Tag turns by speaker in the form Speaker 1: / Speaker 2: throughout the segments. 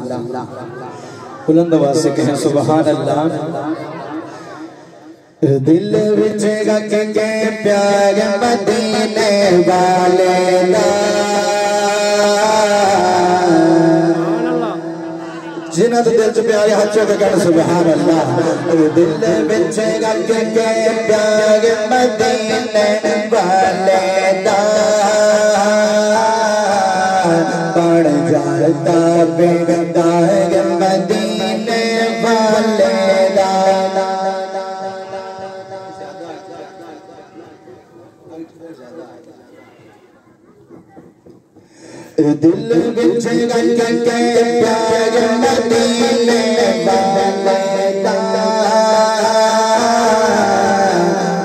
Speaker 1: بلند آواز سے کہیں سبحان اللہ دل وچ رکھ کے پیار مدینے والے دا جنہاں دے دل چ پیار ہاتھ چوک کر سبحان اللہ دل وچ رکھ کے پیار مدینے والے دا پڑ جاتا بیدار مدینے والے دا دل وچ رکھ کے پیار مدینے والے دا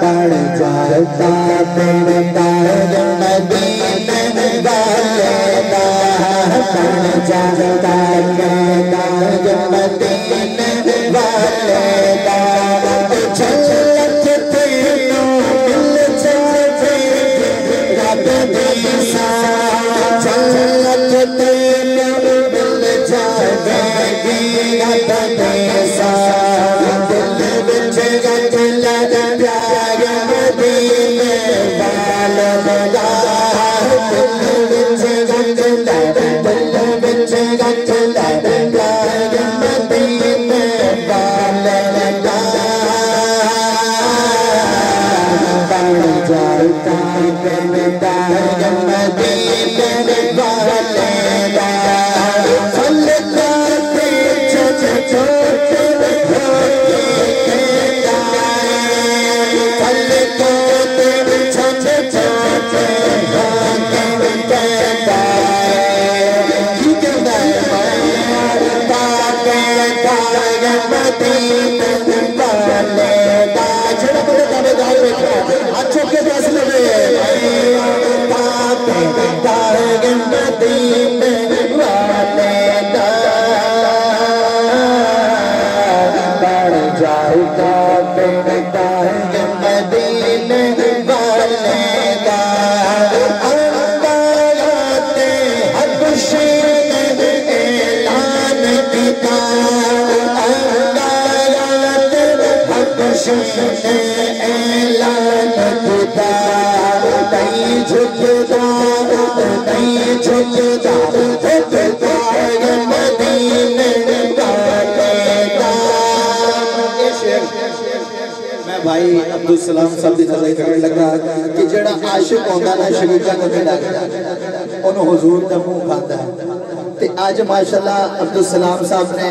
Speaker 1: پڑ جاتا بیدار مدینے والے دا پڑ جاتا بیدار مدینے والے دا جھلک تینوں مل جاوے رب دی ساں جھلک تینوں مل جاوے رب دی ساں دل وچ رکھ لے پیار مدینے والے دا دل وچ رکھ لے دل وچ رکھ لے پیار مدینے والے دا بن جاتا بیدار مدینے والے دا فلکاتے چھوٹ چھوٹ فلکاتے چھوٹ چھوٹ کی کہتا ہے مدینے والے دا چھوڑا بڑے دعوے دار بیٹھا اچھوں کے فیصلے میں بیدار مدینے والے دا بڑھ جاتا بیدار مدینے والے دا انگارات حبشی نے اعلان کیتا انگارات حبشی نے اعلان کیتا نہیں جھکتا نہیں جھکتا بیدار مدینے والے دا میں بھائی عبدالسلام صاحب دی نظر کرنے لگا کہ جڑا عاشق ہوندہ نا شریکہ کو ملا انہوں حضور دا منہ کھاتا ہے تے آج ماشاءاللہ عبدالسلام صاحب نے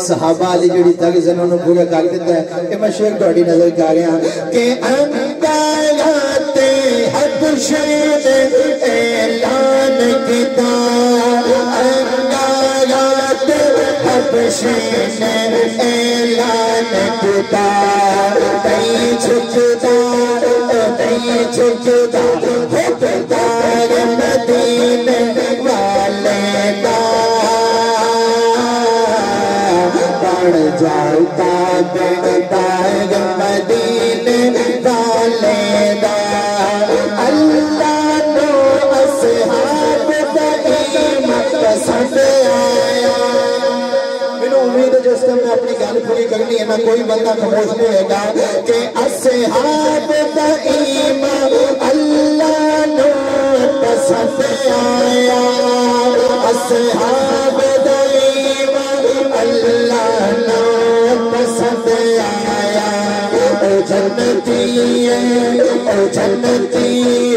Speaker 1: صحابہ علی جڑی تھا کہ زنوں نے پورا کر دیتا ہے کہ میں شیخ دوڑی نظر کر رہا ہوں کہ انگارات حبشی نے اعلان کیتا انگارات حبشی نے اعلان کیتا نہیں جھکتا نہیں جھکتا بیدار مدینے والے دا بڑھ جاتا بیدار مدینے والے دا اللہ نو اصحاب دا ایمان پسند آیا میں امید ہے جس میں اپنی گل پوری کرنی ہے نہ کوئی بندہ خاموش نہیں ہوئے گا کہ اصحاب دا ایمان اللہ نو پسند آیا اصحاب دا ایمان اللہ نو پسند آیا او جنتی